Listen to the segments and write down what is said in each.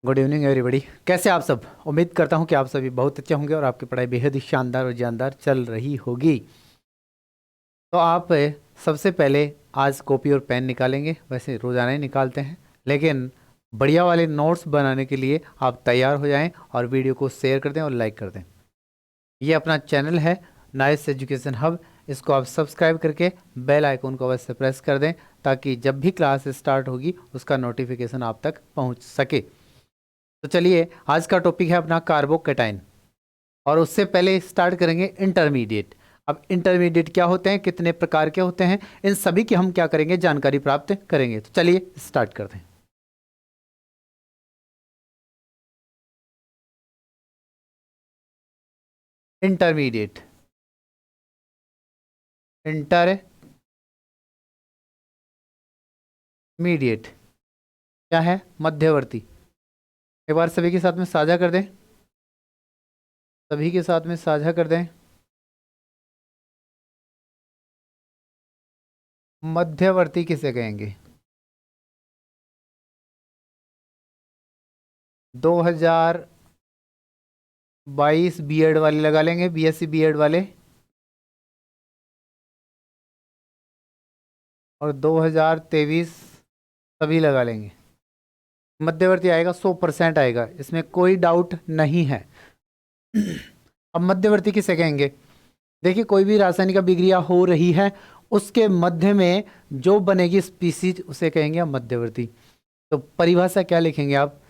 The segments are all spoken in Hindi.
Good evening everybody. कैसे आप सब? उम्मीद करता हूं कि आप सभी बहुत अच्छे होंगे और आपकी पढ़ाई बेहद ही शानदार और जानदार चल रही होगी। तो आप सबसे पहले आज कॉपी और पेन निकालेंगे। वैसे रोज़ाना ही निकालते हैं, लेकिन बढ़िया वाले नोट्स बनाने के लिए आप तैयार हो जाएं और वीडियो को शेयर कर दें और लाइक कर दें। ये अपना चैनल है नाइस एजुकेशन हब। इसको आप सब्सक्राइब करके बेल आइकन को अवश्य प्रेस कर दें, ताकि जब भी क्लास स्टार्ट होगी उसका नोटिफिकेशन आप तक पहुंच सके। तो चलिए, आज का टॉपिक है अपना कार्बोकेटाइन, और उससे पहले स्टार्ट करेंगे इंटरमीडिएट। अब इंटरमीडिएट क्या होते हैं, कितने प्रकार के होते हैं, इन सभी की हम क्या करेंगे, जानकारी प्राप्त करेंगे। तो चलिए स्टार्ट करते हैं। इंटरमीडिएट, इंटरमीडिएट क्या है? मध्यवर्ती। एक बार सभी के साथ में साझा कर दें, सभी के साथ में साझा कर दें। मध्यवर्ती किसे कहेंगे? 2022 बीएड वाले लगा लेंगे, बीएससी बीएड वाले, और 2023 सभी लगा लेंगे। मध्यवर्ती आएगा, 100% आएगा, इसमें कोई डाउट नहीं है। अब मध्यवर्ती किसे कहेंगे? देखिए, कोई भी रासायनिक अभिक्रिया हो रही है, उसके मध्य में जो बनेगी स्पीसीज उसे कहेंगे हम मध्यवर्ती। तो परिभाषा क्या लिखेंगे आप?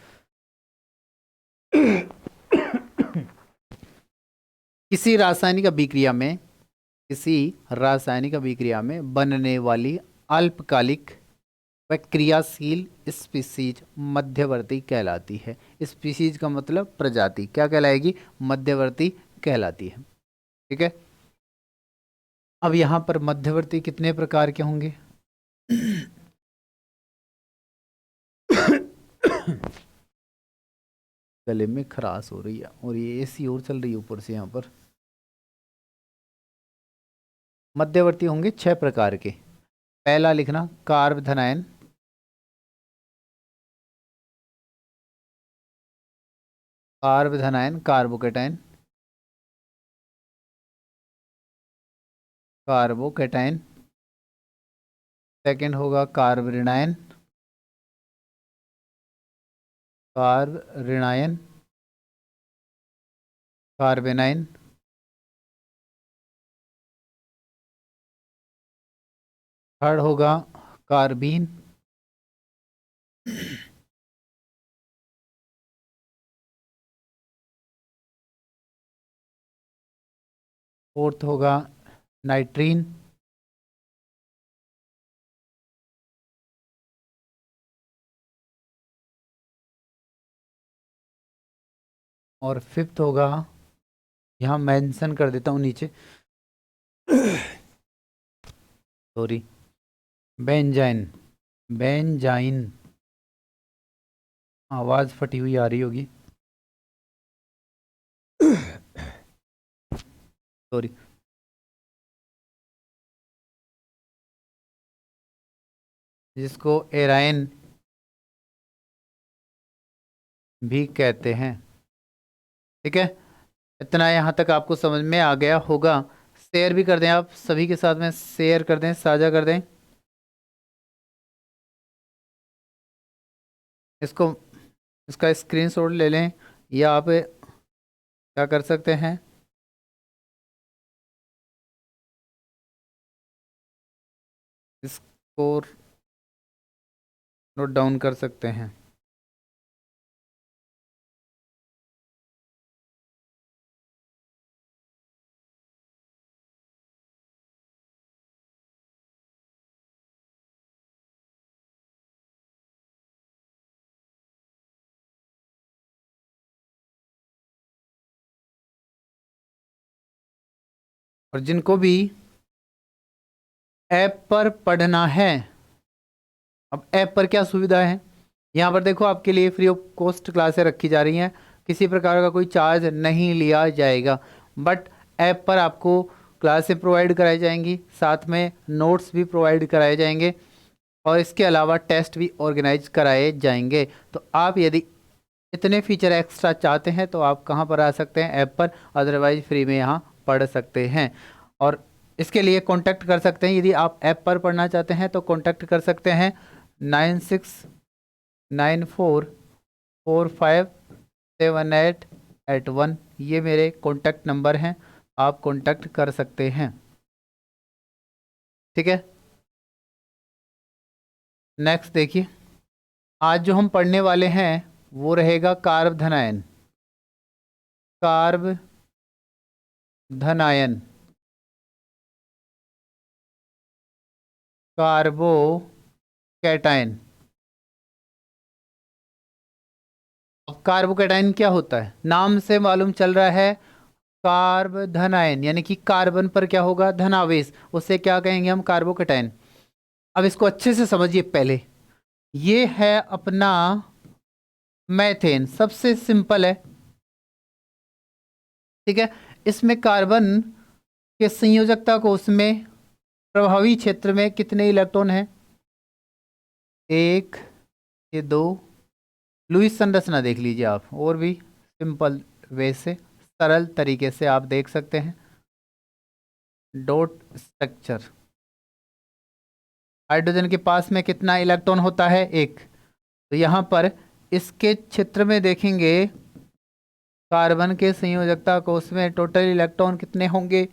किसी रासायनिक अभिक्रिया में, किसी रासायनिक अभिक्रिया में बनने वाली अल्पकालिक व क्रियाशील स्पीसीज मध्यवर्ती कहलाती है। स्पीसीज का मतलब प्रजाति, क्या कहलाएगी? मध्यवर्ती कहलाती है। ठीक है। अब यहां पर मध्यवर्ती कितने प्रकार के होंगे? गले में खराश हो रही है और ये एसी और चल रही है ऊपर से। यहां पर मध्यवर्ती होंगे 6 प्रकार के। पहला लिखना, कार्बधनायन, कार्बधनायन, कार्बोकेटाइन, कार्बोकेटाइन। सेकंड होगा कार्बरिनायन, कार्बरिनायन, कार्बेनाइन। थर्ड होगा कार्बीन। फोर्थ होगा नाइट्रीन। और फिफ्थ होगा, यहाँ मेंशन कर देता हूँ नीचे, सॉरी, बेंजाइन। बेंजाइन, आवाज़ फटी हुई आ रही होगी, सॉरी। जिसको एराइन भी कहते हैं। ठीक है, इतना यहाँ तक आपको समझ में आ गया होगा। शेयर भी कर दें, आप सभी के साथ में शेयर कर दें, साझा कर दें इसको। इसका स्क्रीनशॉट ले लें, या आप क्या कर सकते हैं, इसको नोट डाउन कर सकते हैं। और जिनको भी ऐप पर पढ़ना है, अब ऐप पर क्या सुविधा है, यहाँ पर देखो आपके लिए फ्री ऑफ कॉस्ट क्लासें रखी जा रही हैं, किसी प्रकार का कोई चार्ज नहीं लिया जाएगा। बट ऐप पर आपको क्लासें प्रोवाइड कराई जाएंगी, साथ में नोट्स भी प्रोवाइड कराए जाएंगे, और इसके अलावा टेस्ट भी ऑर्गेनाइज कराए जाएंगे। तो आप यदि इतने फीचर एक्स्ट्रा चाहते हैं तो आप कहाँ पर आ सकते हैं, ऐप पर, अदरवाइज फ्री में यहाँ पढ़ सकते हैं। और इसके लिए कांटेक्ट कर सकते हैं, यदि आप ऐप पर पढ़ना चाहते हैं तो कांटेक्ट कर सकते हैं 9694457881। ये मेरे कांटेक्ट नंबर हैं, आप कांटेक्ट कर सकते हैं। ठीक है, नेक्स्ट देखिए, आज जो हम पढ़ने वाले हैं वो रहेगा कार्ब धनायन। Carb धनायन, कार्बो cation. अब कार्बोकैटायन क्या होता है, नाम से मालूम चल रहा है, कार्ब धनायन यानी कि कार्बन पर क्या होगा, धनावेश, उसे क्या कहेंगे हम, कार्बोकैटायन। अब इसको अच्छे से समझिए पहले, ये है अपना मैथेन, सबसे सिंपल है। ठीक है, इसमें कार्बन के संयोजकता को, उसमें प्रभावी क्षेत्र में कितने इलेक्ट्रॉन हैं, एक, ये दो। लुईस संरचना देख लीजिए आप, और भी सिंपल वे से, सरल तरीके से आप देख सकते हैं। डॉट स्ट्रक्चर, हाइड्रोजन के पास में कितना इलेक्ट्रॉन होता है, एक। तो यहाँ पर इसके क्षेत्र में देखेंगे कार्बन के संयोजकता को, उसमें टोटल इलेक्ट्रॉन कितने होंगे,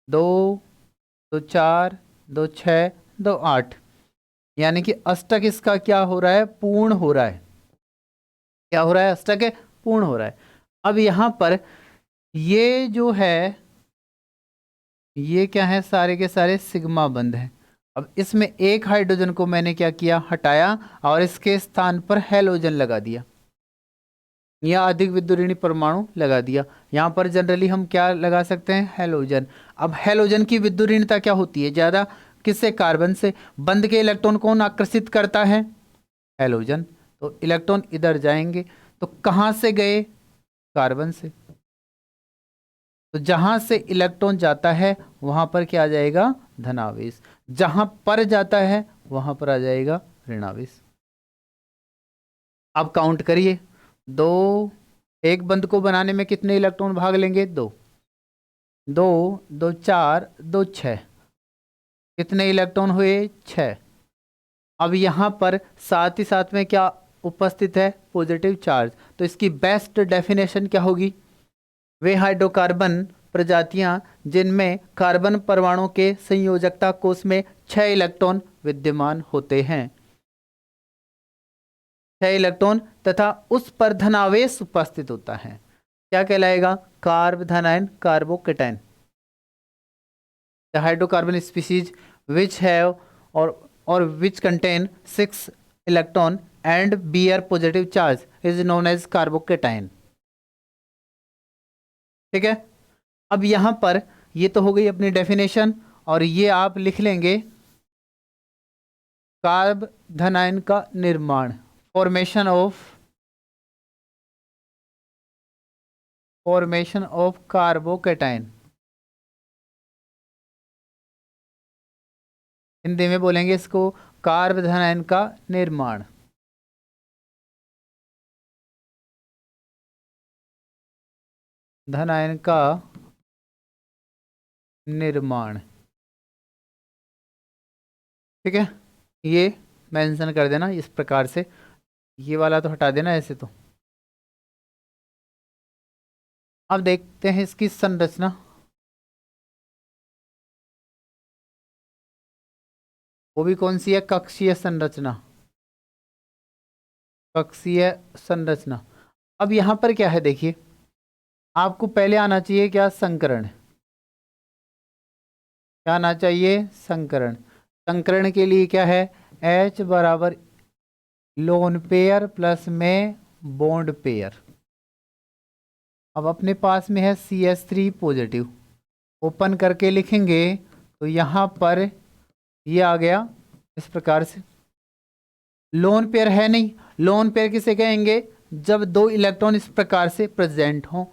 दो, दो चार, दो छः, दो आठ। यानी कि अष्टक इसका क्या हो रहा है, पूर्ण हो रहा है। क्या हो रहा है, अष्टक है, पूर्ण हो रहा है। अब यहाँ पर ये जो है, ये क्या है, सारे के सारे सिग्मा बंध हैं। अब इसमें एक हाइड्रोजन को मैंने क्या किया, हटाया, और इसके स्थान पर हैलोजन लगा दिया, या अधिक विद्युतऋणी परमाणु लगा दिया। यहाँ पर जनरली हम क्या लगा सकते हैं, हैलोजन। अब हैलोजन की विद्युतऋणता क्या होती है, ज़्यादा, किससे, कार्बन से। बंध के इलेक्ट्रॉन कौन आकर्षित करता है, हैलोजन। तो इलेक्ट्रॉन इधर जाएंगे, तो कहाँ से गए, कार्बन से। तो जहां से इलेक्ट्रॉन जाता है वहां पर क्या आ जाएगा, धनावेश। जहां पर जाता है वहां पर आ जाएगा ऋणावेश। अब काउंट करिए, दो, एक बंध को बनाने में कितने इलेक्ट्रॉन भाग लेंगे, दो, दो, दो चार, दो छः, कितने इलेक्ट्रॉन हुए, छः। अब यहाँ पर साथ ही साथ में क्या उपस्थित है, पॉजिटिव चार्ज। तो इसकी बेस्ट डेफिनेशन क्या होगी, वे हाइड्रोकार्बन प्रजातियां जिनमें कार्बन परमाणु के संयोजकता कोष में 6 इलेक्ट्रॉन विद्यमान होते हैं, 6 इलेक्ट्रॉन तथा उस पर धनावेश उपस्थित होता है, क्या कहलाएगा, कार्ब धनायन, carbocation. The hydrocarbon species which have और which contain 6 electron and bear positive charge is known as carbocation. ठीक है, अब यहां पर ये तो हो गई अपनी डेफिनेशन, और ये आप लिख लेंगे, कार्ब धनायन का निर्माण, फॉर्मेशन ऑफ कार्बोकैटायन। हिंदी में बोलेंगे इसको, कार्ब धनायन का निर्माण। धनायन का निर्माण, ठीक है, ये मेंशन कर देना इस प्रकार से, ये वाला तो हटा देना ऐसे। तो अब देखते हैं इसकी संरचना। वो भी कौन सी है, कक्षीय संरचना, कक्षीय संरचना। अब यहाँ पर क्या है, देखिए, आपको पहले आना चाहिए क्या, संकरण। क्या आना चाहिए, संकरण। संकरण के लिए क्या है, H बराबर लोन पेयर प्लस में बॉन्ड पेयर। अब अपने पास में है CH3 पॉजिटिव, ओपन करके लिखेंगे तो यहाँ पर ये आ गया इस प्रकार से। लोन पेयर है नहीं, लोन पेयर किसे कहेंगे, जब दो इलेक्ट्रॉन इस प्रकार से प्रेजेंट हों,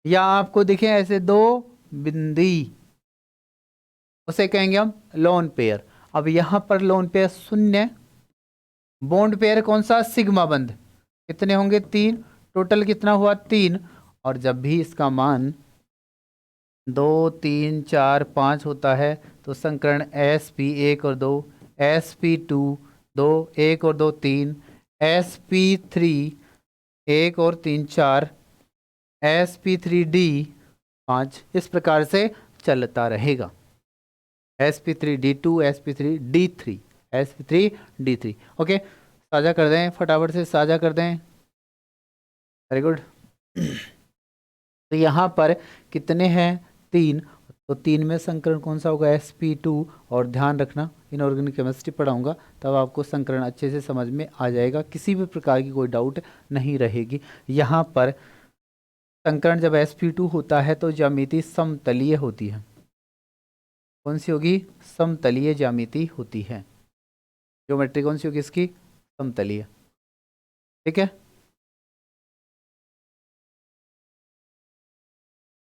या आपको दिखे ऐसे दो बिंदी, उसे कहेंगे हम लोन पेयर। अब यहाँ पर लोन पेयर शून्य, बॉन्ड पेयर कौन सा, सिग्मा बंध। कितने होंगे 3, टोटल कितना हुआ 3। और जब भी इसका मान 2 3 4 5 होता है तो संकरण sp1 और 2, sp2 2, 1 और 2 3, sp3 1 और 3 4, sp3d 5, इस प्रकार से चलता रहेगा। sp3d2, sp3d3, sp3d3। ओके, साझा कर दें, फटाफट से साझा कर दें। Very good. तो यहाँ पर कितने हैं 3, तो 3 में संकरण कौन सा होगा sp2। और ध्यान रखना इनऑर्गेनिक केमिस्ट्री पढ़ाऊंगा तब आपको संकरण अच्छे से समझ में आ जाएगा, किसी भी प्रकार की कोई डाउट नहीं रहेगी। यहाँ पर संकरण जब sp2 होता है तो ज्यामिति समतलीय होती है। कौन सी होगी? समतलीय ज्यामिति होती है। ज्योमेट्री कौन सी होगी इसकी? समतलीय। ठीक है,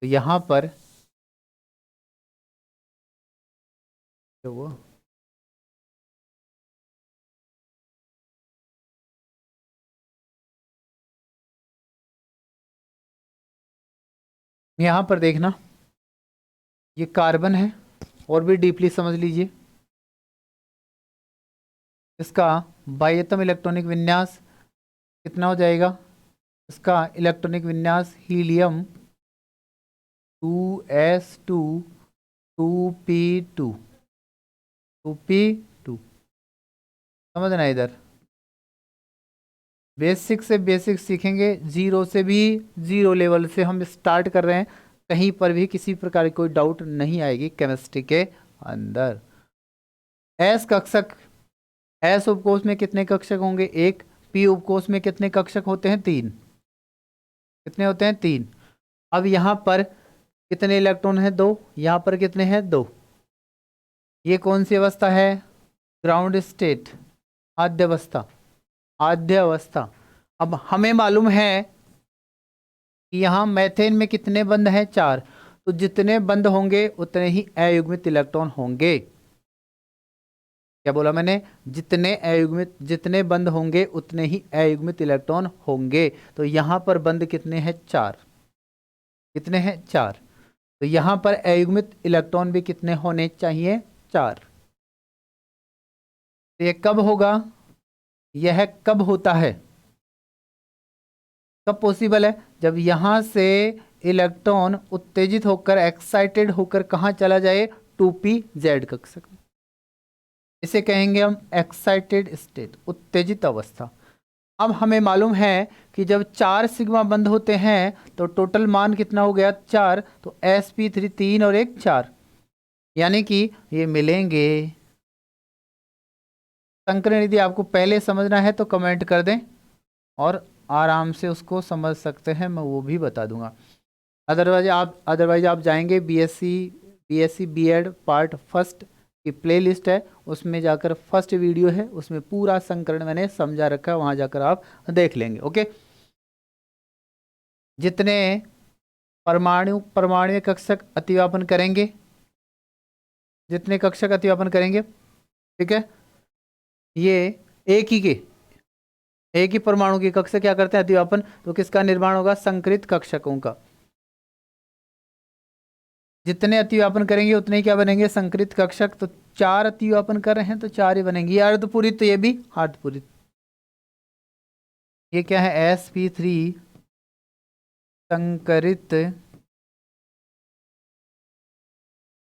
तो यहाँ पर क्या हुआ? यहाँ पर देखना, ये कार्बन है, और भी डीपली समझ लीजिए। इसका बाह्यतम इलेक्ट्रॉनिक विन्यास कितना हो जाएगा? इसका इलेक्ट्रॉनिक विन्यास हीलियम 2s2 2p2 2p2। समझना, इधर बेसिक से बेसिक सीखेंगे, जीरो से भी, जीरो लेवल से हम स्टार्ट कर रहे हैं। कहीं पर भी किसी प्रकार की कोई डाउट नहीं आएगी केमिस्ट्री के अंदर। एस कक्षक, एस उपकोष में कितने कक्षक होंगे? 1। पी उपकोष में कितने कक्षक होते हैं? 3। कितने होते हैं? 3। अब यहाँ पर कितने इलेक्ट्रॉन हैं? 2। यहाँ पर कितने हैं? 2। ये कौन सी अवस्था है? ग्राउंड स्टेट, आद्य अवस्था, आद्य अवस्था। अब हमें मालूम है कि यहाँ मैथेन में कितने बंध हैं? 4। तो जितने बंध होंगे उतने ही अयुग्मित इलेक्ट्रॉन होंगे। क्या बोला मैंने? जितने अयुग्मित, जितने बंध होंगे उतने ही अयुग्मित इलेक्ट्रॉन होंगे। तो यहाँ पर बंध कितने हैं? 4। कितने हैं? 4। तो यहाँ पर अयुग्मित इलेक्ट्रॉन भी कितने होने चाहिए? 4। तो ये कब होगा? यह कब होता है? कब पॉसिबल है? जब यहां से इलेक्ट्रॉन उत्तेजित होकर, एक्साइटेड होकर कहां चला जाए? 2p-z कक्षक। इसे कहेंगे हम एक्साइटेड स्टेट, उत्तेजित अवस्था। अब हमें मालूम है कि जब 4 सिग्मा बंद होते हैं तो टोटल मान कितना हो गया? 4। तो sp3 3 और 1 4, यानी कि ये मिलेंगे। संकरण यदि आपको पहले समझना है तो कमेंट कर दें और आराम से उसको समझ सकते हैं, मैं वो भी बता दूंगा। अदरवाइज आप जाएंगे बीएससी बीएड पार्ट फर्स्ट की प्लेलिस्ट है, उसमें जाकर फर्स्ट वीडियो है, उसमें पूरा संकरण मैंने समझा रखा है, वहां जाकर आप देख लेंगे। ओके, जितने परमाणु कक्षक अतिव्यापन करेंगे, जितने कक्षक अतिव्यापन करेंगे, ठीक है, ये एक ही परमाणु की कक्षक क्या करते हैं? अतिव्यापन। तो किसका निर्माण होगा? संकरित कक्षकों का। जितने अतिव्यापन करेंगे उतने ही क्या बनेंगे? संकरित कक्षक। तो 4 अतिव्यापन कर रहे हैं तो 4 ही बनेंगे। ये अर्धपूरित, तो ये भी अर्धपूरित। ये क्या है? sp3 संकरित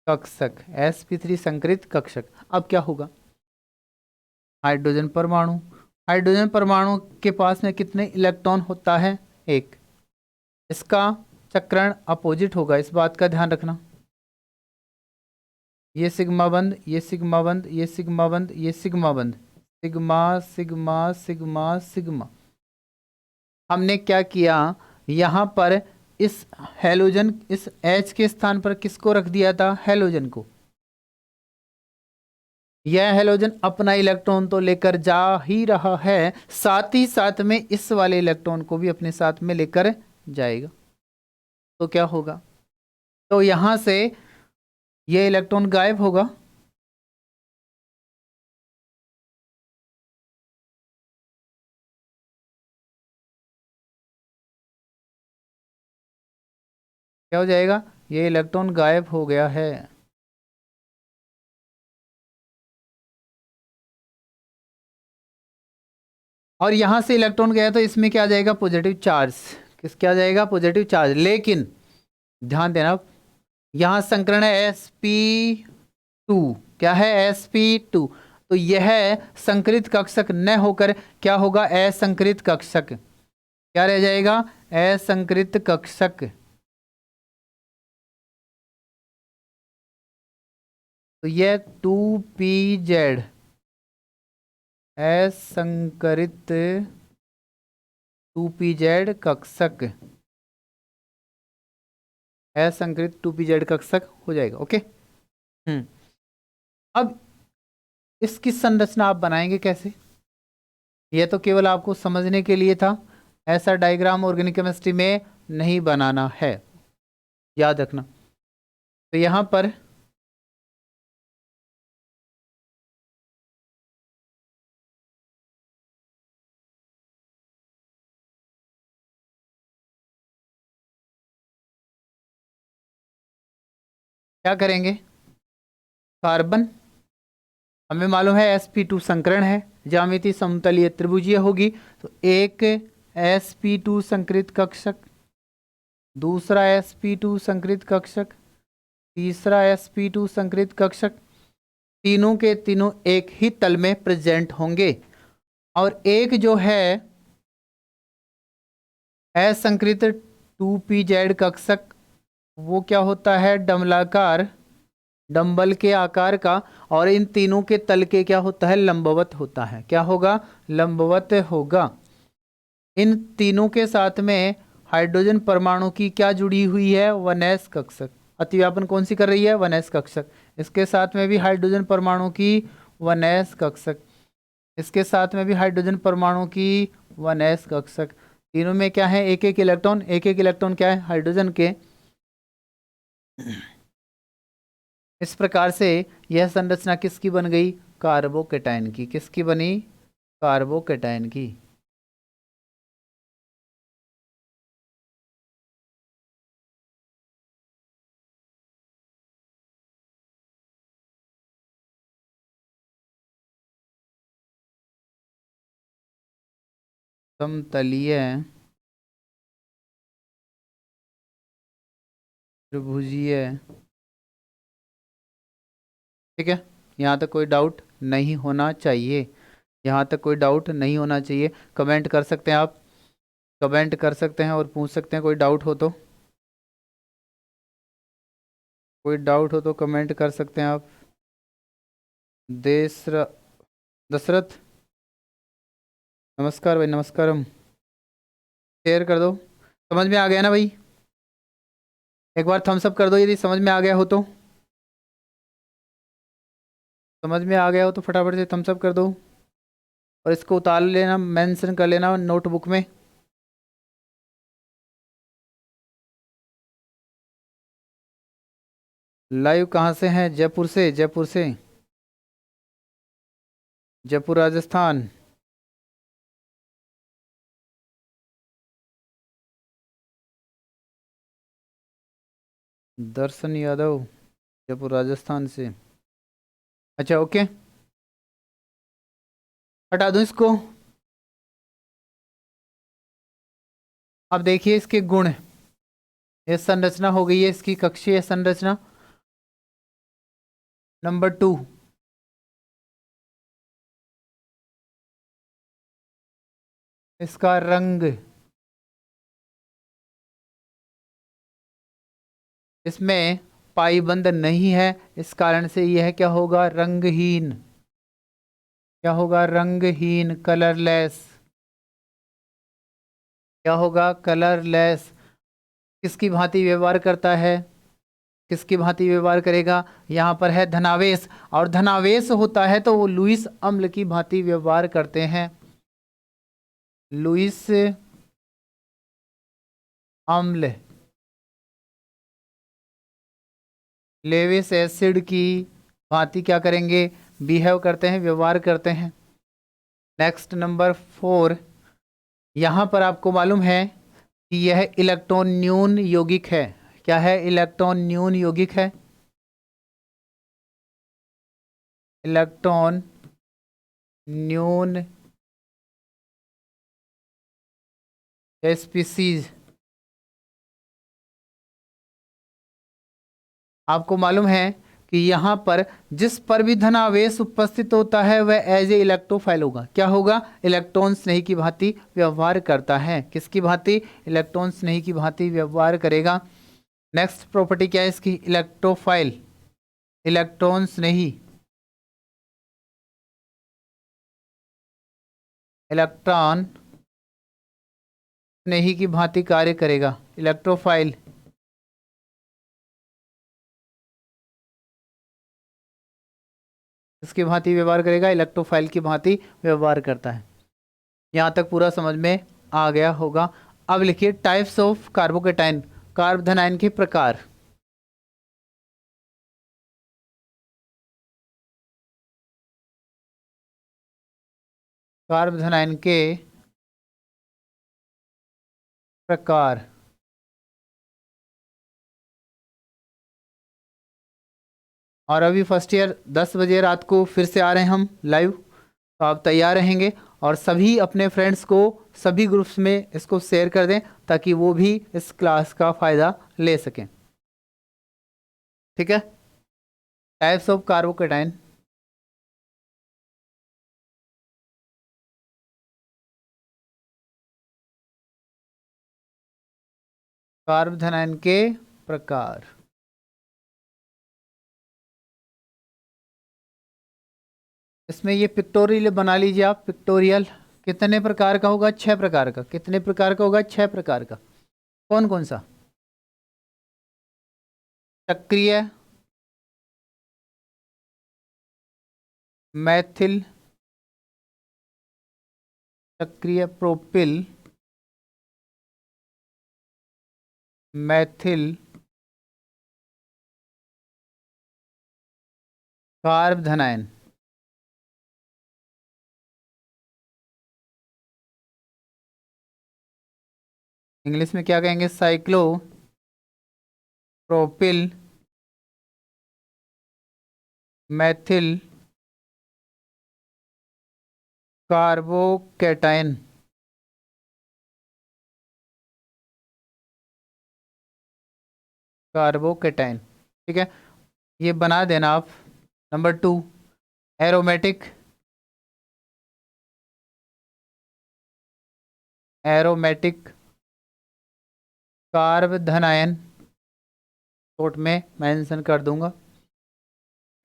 कक्षक, sp3 संकरित कक्षक। अब क्या होगा? हाइड्रोजन परमाणु, हाइड्रोजन परमाणु के पास में कितने इलेक्ट्रॉन होता है? 1। इसका चक्रण अपोजिट होगा, इस बात का ध्यान रखना। ये सिग्मा बंद, ये सिग्मा बंद, ये सिग्मा बंद, ये सिग्मा बंद, सिग्मा सिग्मा सिग्मा सिग्मा। हमने क्या किया? यहाँ पर इस हेलोजन, इस H के स्थान पर किसको रख दिया था? हेलोजन को। यह हेलोजन अपना इलेक्ट्रॉन तो लेकर जा ही रहा है, साथ ही साथ में इस वाले इलेक्ट्रॉन को भी अपने साथ में लेकर जाएगा। तो क्या होगा? तो यहां से यह इलेक्ट्रॉन गायब होगा, क्या हो जाएगा, ये इलेक्ट्रॉन गायब हो गया है। और यहां से इलेक्ट्रॉन गया तो इसमें क्या आ जाएगा, पॉजिटिव चार्ज। किस क्या आ जाएगा, पॉजिटिव चार्ज। लेकिन ध्यान देना, यहां संकरण है sp2। क्या है, sp2। तो यह संकरित कक्षक न होकर क्या होगा, असंकरित कक्षक। क्या रह जाएगा, असंकरित कक्षक। तो यह 2pz असंकरित 2pz कक्षक, असंकरित 2pz कक्षक हो जाएगा। ओके। अब इसकी संरचना आप बनाएंगे कैसे, यह तो केवल आपको समझने के लिए था। ऐसा डायग्राम ऑर्गेनिक केमिस्ट्री में नहीं बनाना है, याद रखना। तो यहां पर क्या करेंगे, कार्बन हमें मालूम है sp2 संकरण है, ज्यामिति समतलीय त्रिभुजीय होगी। तो एक sp2 संकरित कक्षक, दूसरा sp2 संकरित कक्षक, तीसरा sp2 संकरित कक्षक, तीनों के तीनों एक ही तल में प्रेजेंट होंगे। और एक जो है असंकरित 2pz कक्षक, वो क्या होता है, डमलाकार, डंबल के आकार का। और इन तीनों के तल के क्या होता है, लंबवत होता है। क्या होगा, लंबवत होगा। इन तीनों के साथ में हाइड्रोजन परमाणु की क्या जुड़ी हुई है, 1s कक्षक। अतिव्यापन कौन सी कर रही है, 1s कक्षक। इसके साथ में भी हाइड्रोजन परमाणु की 1s कक्षक, इसके साथ में भी हाइड्रोजन परमाणु की 1s कक्षक। तीनों में क्या है, एक एक इलेक्ट्रॉन, एक एक इलेक्ट्रॉन क्या है, हाइड्रोजन के। इस प्रकार से यह संरचना किसकी बन गई, कार्बोकेटाइन की। किसकी बनी, कार्बोकेटाइन की। समतलीय त्रिभुजीय। ठीक है, यहाँ तक कोई डाउट नहीं होना चाहिए, यहाँ तक कोई डाउट नहीं होना चाहिए। कमेंट कर सकते हैं आप, कमेंट कर सकते हैं और पूछ सकते हैं कोई डाउट हो तो। कोई डाउट हो तो कमेंट कर सकते हैं आप। दशरथ, नमस्कार भाई, नमस्कारम। शेयर कर दो, समझ में आ गया ना भाई। एक बार थम्स अप कर दो यदि समझ में आ गया हो तो। समझ में आ गया हो तो फटाफट से थम्स अप कर दो, और इसको उतार लेना, मेंशन कर लेना नोटबुक में। लाइव कहाँ से हैं, जयपुर से, जयपुर से, जयपुर राजस्थान। दर्शन यादव, जयपुर राजस्थान से। अच्छा ओके, हटा दूं इसको। अब देखिए इसके गुण, ये संरचना हो गई है इसकी कक्षीय संरचना। नंबर 2, इसका रंग, इसमें पाईबंद नहीं है, इस कारण से यह क्या होगा, रंगहीन। क्या होगा, रंगहीन, कलरलेस। क्या होगा, कलरलेस। किसकी भांति व्यवहार करता है, किसकी भांति व्यवहार करेगा, यहाँ पर है धनावेश। और धनावेश होता है तो वो लुईस अम्ल की भांति व्यवहार करते हैं। लुईस अम्ल, लेविस एसिड की भांति क्या करेंगे, बिहेव करते हैं, व्यवहार करते हैं। नेक्स्ट नंबर 4, यहाँ पर आपको मालूम है कि यह इलेक्ट्रॉन न्यून यौगिक है। क्या है? इलेक्ट्रॉन न्यून यौगिक है, इलेक्ट्रॉन न्यून स्पीसीज। आपको मालूम है कि यहाँ पर जिस पर भी धनावेश उपस्थित होता है वह एज ए इलेक्ट्रोफाइल होगा। क्या होगा? इलेक्ट्रॉन स्नेही की भांति व्यवहार करता है। किसकी भांति? इलेक्ट्रॉन स्नेही की भांति व्यवहार करेगा। नेक्स्ट प्रॉपर्टी क्या है इसकी? इलेक्ट्रोफाइल, इलेक्ट्रॉन स्नेही, इलेक्ट्रॉन स्नेही की भांति कार्य करेगा। इलेक्ट्रोफाइल इसकी भांति व्यवहार करेगा, इलेक्ट्रोफाइल की भांति व्यवहार करता है। यहाँ तक पूरा समझ में आ गया होगा। अब लिखिए टाइप्स ऑफ कार्बोकेटाइन, कार्बोधनाइन के प्रकार। कार्बोधनाइन के प्रकार। और अभी फर्स्ट ईयर 10 बजे रात को फिर से आ रहे हैं हम लाइव, तो आप तैयार रहेंगे और सभी अपने फ्रेंड्स को सभी ग्रुप्स में इसको शेयर कर दें ताकि वो भी इस क्लास का फ़ायदा ले सकें। ठीक है? Types of carbocation. कार्बोधनाइन के प्रकार। इसमें ये पिक्टोरियल बना लीजिए आप। पिक्टोरियल कितने प्रकार का होगा? 6 प्रकार का। कितने प्रकार का होगा? 6 प्रकार का। कौन कौन सा? सक्रिय, मैथिल, सक्रिय प्रोपिल, मैथिल कार्बोधनाइन। इंग्लिश में क्या कहेंगे? Cyclopropylmethyl carbocation. Carbocation, ठीक है, ये बना देना आप। नंबर 2 एरोमेटिक, एरोमेटिक कार्बोधनाइन, शॉर्ट में मेंशन कर दूंगा,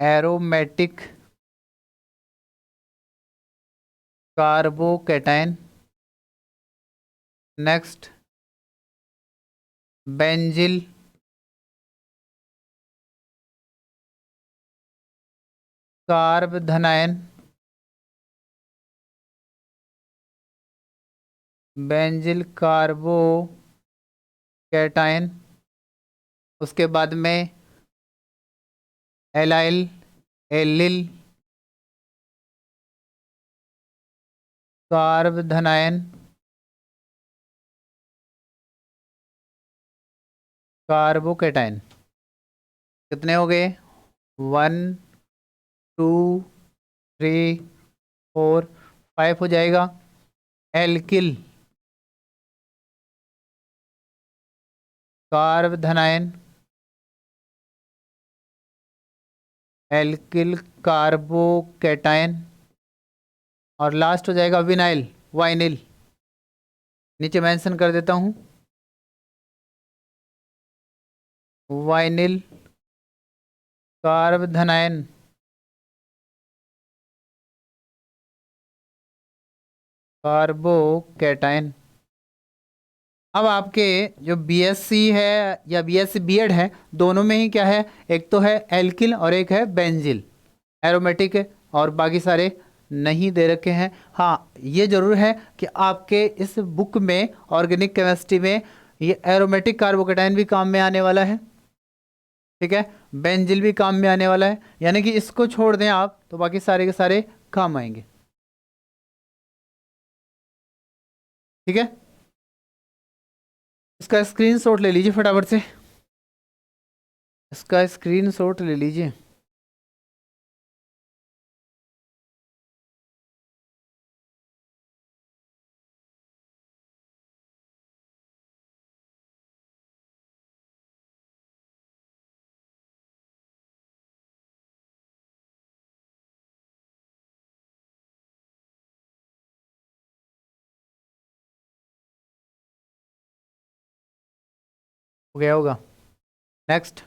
एरोमेटिक कार्बोकेटाइन। नेक्स्ट बेंजिल कार्बोधनाइन, बेंजिल कार्बोकेटाइन। उसके बाद में एलाइल, एलिल कार्बोधनाइन, कार्बोकेटाइन। कितने हो गए? 1 2 3 4 5 हो जाएगा। एल्किल कार्बोधनाइन, एल्किल कार्बोकेटाइन। और लास्ट हो जाएगा विनाइल, वाइनिल। नीचे मेंशन कर देता हूं, वाइनिल कार्बोधनाइन, कार्बोकेटाइन। अब आपके जो बीएससी है या बीएससी बीएड है, दोनों में ही क्या है? एक तो है एल्किल और एक है बेंजिल। एरोमेटिक है और बाकी सारे नहीं दे रखे हैं। हाँ, ये जरूर है कि आपके इस बुक में ऑर्गेनिक केमिस्ट्री में ये एरोमेटिक कार्बोकेटाइन भी काम में आने वाला है। ठीक है, बेंजिल भी काम में आने वाला है, यानी कि इसको छोड़ दें आप तो बाकी सारे के सारे काम आएंगे। ठीक है, इसका स्क्रीनशॉट ले लीजिए फटाफट से। इसका स्क्रीनशॉट ले लीजिए। हो गया होगा। नेक्स्ट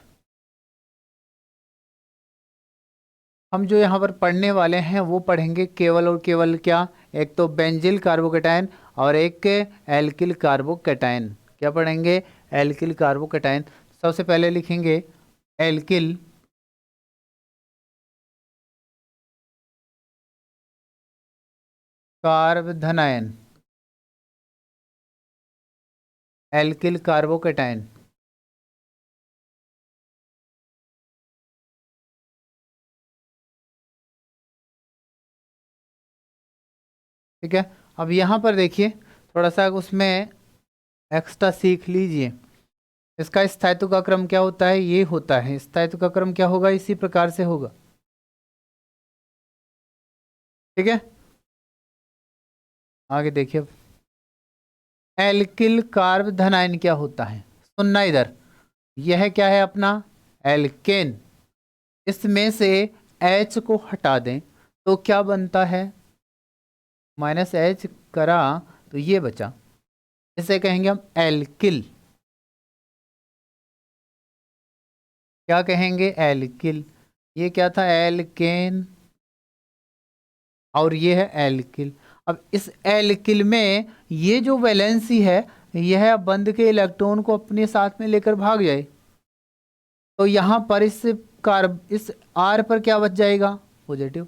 हम जो यहाँ पर पढ़ने वाले हैं वो पढ़ेंगे केवल और केवल क्या, एक तो बेंजिल कार्बोकेटायन और एक एल्किल कार्बोकेटायन। क्या पढ़ेंगे? Alkyl carbocation. सबसे पहले लिखेंगे एल्किल कार्बोधनायन, एल्किल कार्बोकेटायन। ठीक है। अब यहाँ पर देखिए थोड़ा सा उसमें एक्स्ट्रा सीख लीजिए। इसका स्थायित्व का क्रम क्या होता है? ये होता है स्थायित्व का क्रम क्या होगा, इसी प्रकार से होगा। ठीक है, आगे देखिए। अब एल्किल कार्ब धनायन क्या होता है, सुनना इधर। यह क्या है अपना एल्केन। इसमें से H को हटा दें तो क्या बनता है? -H करा तो ये बचा, इसे कहेंगे हम एल्किल। क्या कहेंगे? एल्किल। ये क्या था? एल्केन। और ये है एल्किल। अब इस एल्किल में ये जो वैलेंसी है, यह बंध के इलेक्ट्रॉन को अपने साथ में लेकर भाग जाए, तो यहां पर इस R पर क्या बच जाएगा? पॉजिटिव।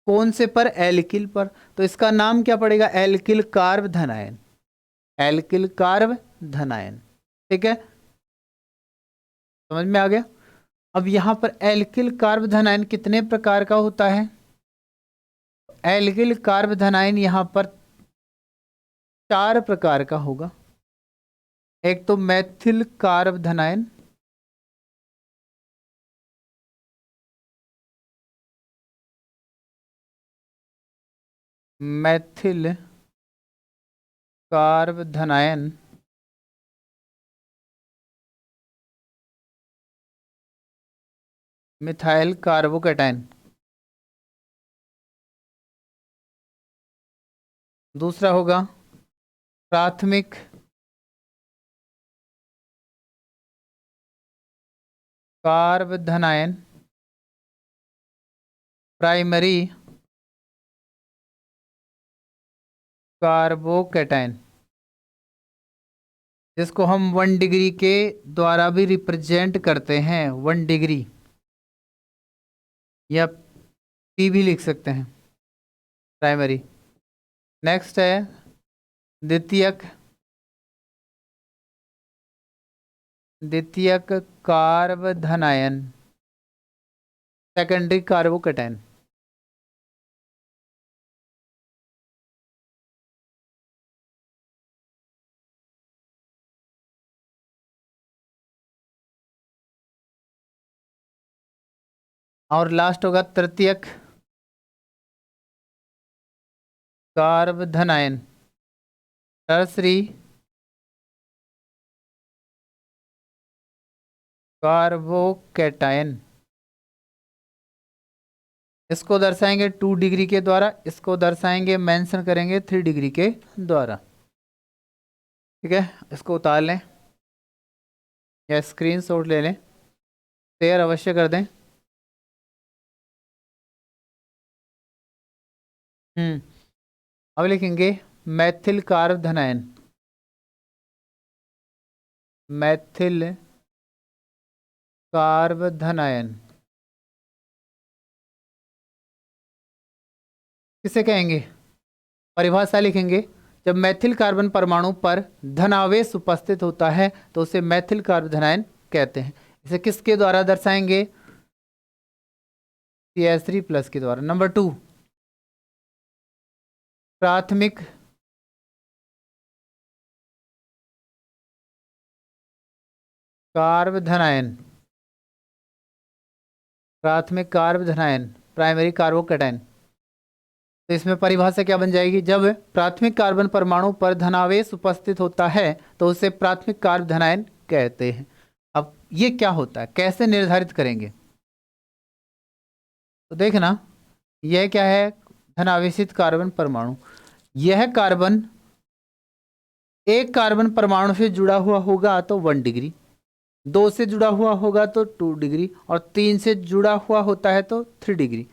कौन से पर? एल्किल पर। तो इसका नाम क्या पड़ेगा? एल्किल कार्ब धनायन। एल्किल कार्ब धनायन। ठीक है, समझ में आ गया। अब यहां पर एल्किल कार्ब धनायन कितने प्रकार का होता है? एल्किल कार्ब धनायन यहां पर 4 प्रकार का होगा। एक तो मैथिल कार्ब धनायन, मैथिल कार्ब धनायन। Methyl carbocation. दूसरा होगा प्राथमिक कार्ब धनायन, प्राइमरी कार्बोकेटायन, जिसको हम 1 डिग्री के द्वारा भी रिप्रेजेंट करते हैं। 1 डिग्री या पी भी लिख सकते हैं, प्राइमरी। नेक्स्ट है द्वितीयक, द्वितीयक कार्ब धनायन, सेकेंडरी कार्बोकेटायन। और लास्ट होगा तृतीयक कार्ब धनायन, टर्सरी कार्बोकेटायन। इसको दर्शाएंगे 2 डिग्री के द्वारा, इसको दर्शाएंगे, मेंशन करेंगे 3 डिग्री के द्वारा। ठीक है, इसको उतार लें या स्क्रीनशॉट ले लें, शेयर अवश्य कर दें। अब लिखेंगे मैथिल कार्ब धनायन, मैथिल कार्ब धनायन किसे कहेंगे? परिभाषा लिखेंगे, जब मैथिल कार्बन परमाणु पर धनावेश उपस्थित होता है तो उसे मैथिल कार्ब धनायन कहते हैं। इसे किसके द्वारा दर्शाएंगे? CH3+ के द्वारा। नंबर 2 प्राथमिक कार्ब धनायन, प्राथमिक कार्बोधनायन, प्राइमरी कार्बोकैटायन। तो इसमें परिभाषा क्या बन जाएगी, जब प्राथमिक कार्बन परमाणु पर धनावेश उपस्थित होता है तो उसे प्राथमिक कार्बोधनायन कहते हैं। अब ये क्या होता है, कैसे निर्धारित करेंगे, तो देखना यह क्या है, धनावेशित कार्बन परमाणु। यह कार्बन एक कार्बन परमाणु से जुड़ा हुआ होगा तो 1 डिग्री, 2 से जुड़ा हुआ होगा तो 2 डिग्री, और 3 से जुड़ा हुआ होता है तो 3 डिग्री,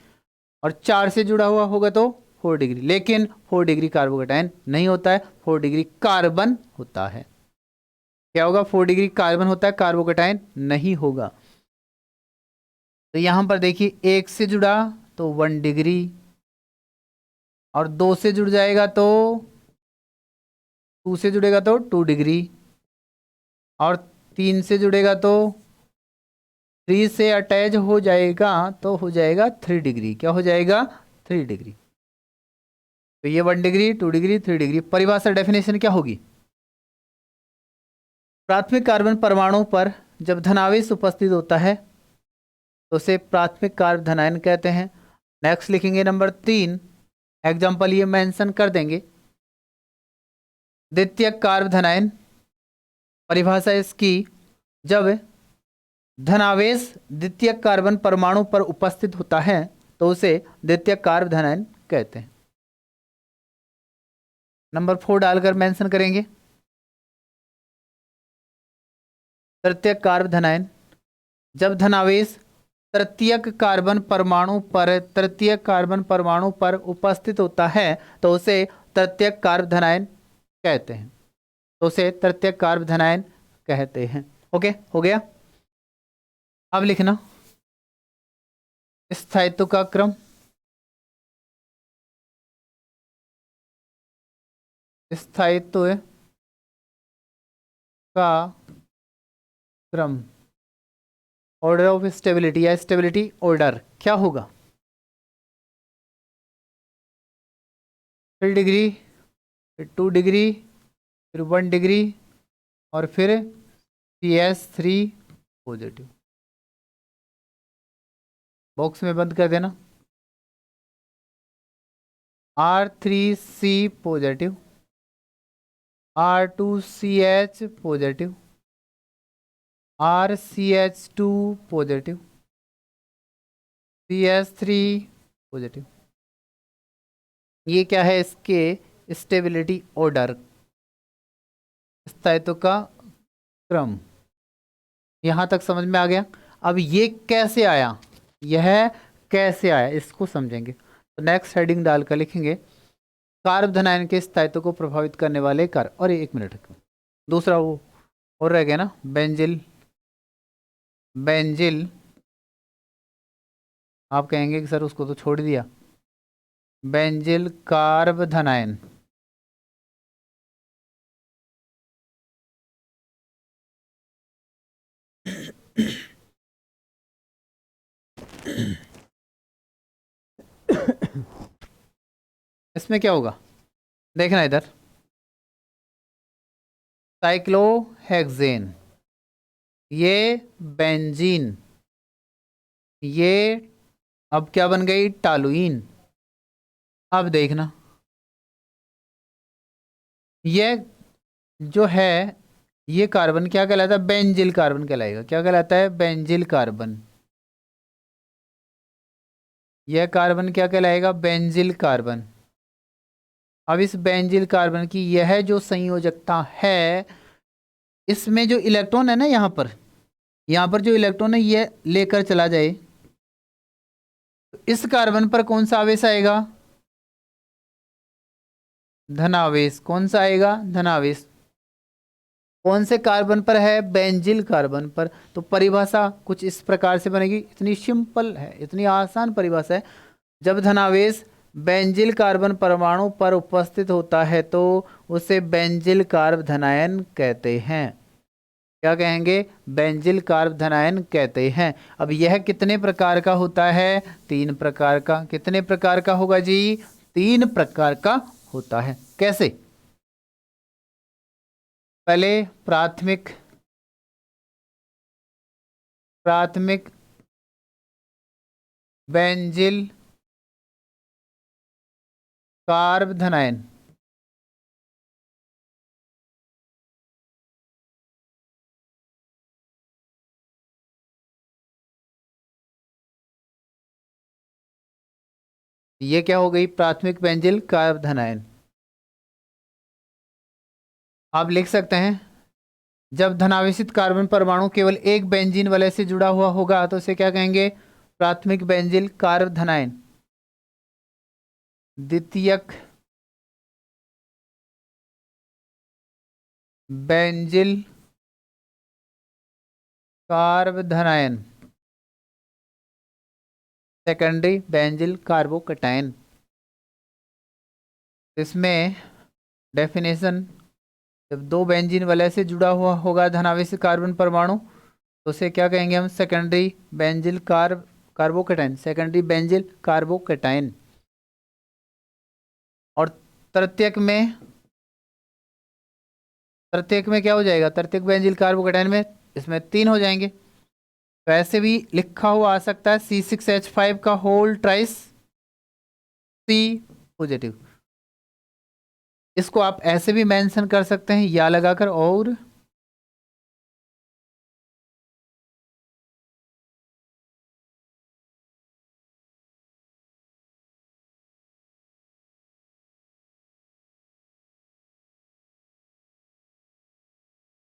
और 4 से जुड़ा हुआ होगा तो 4 डिग्री। लेकिन 4 डिग्री कार्बोकैटायन नहीं होता है, 4 डिग्री कार्बन होता है। क्या होगा, 4 डिग्री कार्बन होता है, कार्बोकैटायन नहीं होगा। तो यहां पर देखिए 1 से जुड़ा तो 1 डिग्री, और 2 से जुड़ जाएगा तो 2 से जुड़ेगा तो 2 डिग्री, और 3 से जुड़ेगा तो 3 से अटैच हो जाएगा तो हो जाएगा 3 डिग्री। क्या हो जाएगा, 3 डिग्री। तो ये 1 डिग्री, 2 डिग्री, 3 डिग्री। परिभाषा डेफिनेशन क्या होगी, प्राथमिक कार्बन परमाणु पर जब धनावेश उपस्थित होता है तो उसे प्राथमिक कार्बोधनायन कहते हैं। नेक्स्ट लिखेंगे नंबर 3, एग्जाम्पल ये मेंशन कर देंगे। द्वितीयक कार्बोधनायन, परिभाषा इसकी, जब धनावेश द्वितीयक कार्बन परमाणु पर उपस्थित होता है तो उसे द्वितीयक कार्बोधनायन कहते हैं। नंबर 4 डालकर मेंशन करेंगे। तृतीयक कार्बोधनायन, जब धनावेश तृतीयक कार्बन परमाणु पर उपस्थित होता है तो उसे तृतीयक कार्बोधनायन कहते हैं। तो उसे तृतीयक कार्बोधनायन कहते हैं। ओके, हो गया। अब लिखना स्थायित्व का क्रम। स्थायित्व का क्रम, ऑर्डर ऑफ स्टेबिलिटी या स्टेबिलिटी ऑर्डर क्या होगा, 3 डिग्री, फिर 2 डिग्री, फिर 1 डिग्री, और फिर CS3 पॉजिटिव। बॉक्स में बंद कर देना। R3C positive, R2CH positive, RCH2 positive, CS3 positive. ये क्या है, इसके स्टेबिलिटी ऑर्डर, स्थायित्व का क्रम। यहां तक समझ में आ गया। अब ये कैसे आया, यह कैसे आया इसको समझेंगे। तो नेक्स्ट हेडिंग डालकर लिखेंगे कार्बोधनायन के स्थायित्व को प्रभावित करने वाले कारक। और 1 मिनट, दूसरा वो और रह गया ना, बेंजिल। बेंजिल आप कहेंगे कि सर उसको तो छोड़ दिया। बेंजिल कार्बोधनायन, इसमें क्या होगा देखना इधर, साइक्लोहेक्सेन, ये बेंजीन, ये अब क्या बन गई, टालुइन। अब देखना ये जो है, ये कार्बन क्या कहलाता है, बेंजिल कार्बन कहलाएगा। क्या कहलाता है, बेंजिल कार्बन। यह कार्बन क्या कहलाएगा, बेंजिल कार्बन। अब इस बेंजिल कार्बन की यह जो संयोजकता है, इसमें जो इलेक्ट्रॉन है ना, यहाँ पर जो इलेक्ट्रॉन है ये लेकर चला जाए, तो इस कार्बन पर कौन सा आवेश आएगा, धनावेश। कौन सा आएगा, धनावेश। कौन से कार्बन पर है, बेंजिल कार्बन पर। तो परिभाषा कुछ इस प्रकार से बनेगी, इतनी सिंपल है, इतनी आसान परिभाषा है। जब धनावेश बेंजिल कार्बन परमाणु पर उपस्थित होता है तो उसे बेंजिल कार्बोधनायन कहते हैं। क्या कहेंगे, बेंजिल कार्बोधनायन कहते हैं। अब यह कितने प्रकार का होता है, 3 प्रकार का। कितने प्रकार का होगा जी, 3 प्रकार का होता है। कैसे, पहले प्राथमिक बेंजिल कार्ब धनायन। ये क्या हो गई? प्राथमिक बेंजिल कार्ब धनायन। आप लिख सकते हैं जब धनावेशित कार्बन परमाणु केवल एक बेंजीन वलय से जुड़ा हुआ होगा तो उसे क्या कहेंगे? प्राथमिक बेंजिल कार्ब धनायन। द्वितीयक बेंजिल कार्ब धनायन। Secondary benzyl carbocation. इसमें डेफिनेशन, जब दो बेंजीन वलय से जुड़ा हुआ होगा धनावेशित कार्बन परमाणु तो उसे क्या कहेंगे हम? Secondary benzyl carbocation. Secondary benzyl carbocation. और तृतीयक में, तृतीयक में क्या हो जाएगा? तृतीयक बेंजिल कार्बोकटायन में इसमें 3 हो जाएंगे। तो ऐसे भी लिखा हुआ आ सकता है C6H5 का होल ट्राइस C पॉजिटिव। इसको आप ऐसे भी मेंशन कर सकते हैं या लगाकर, और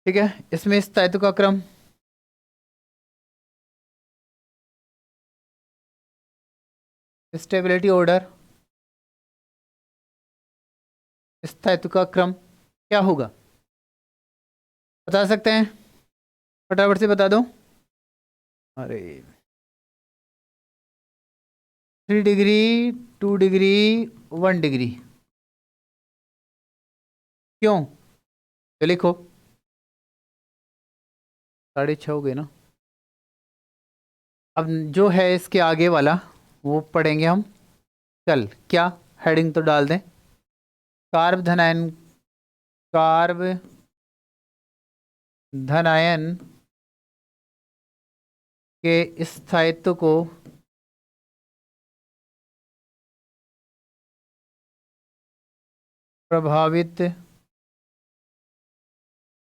ठीक है। इसमें स्थायित्व का क्रम, स्टेबिलिटी ऑर्डर, स्थायित्व का क्रम क्या होगा? बता सकते हैं? फटाफट से बता दो। अरे 3 डिग्री, 2 डिग्री, 1 डिग्री। क्यों? तो लिखो 6.5 हो गए ना। अब जो है इसके आगे वाला वो पढ़ेंगे हम। चल क्या हेडिंग तो डाल दें। कार्ब धनायन, कार्ब धनायन के स्थायित्व को प्रभावित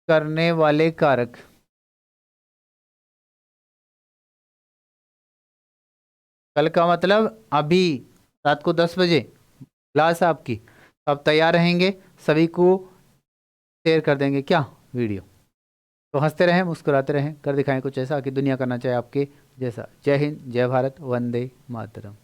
करने वाले कारक। कल का मतलब अभी रात को 10 बजे क्लास आपकी। आप तैयार रहेंगे, सभी को शेयर कर देंगे क्या वीडियो। तो हंसते रहें, मुस्कुराते रहें, कर दिखाएं कुछ ऐसा कि दुनिया करना चाहे आपके जैसा। जय हिंद, जय भारत, वंदे मातरम।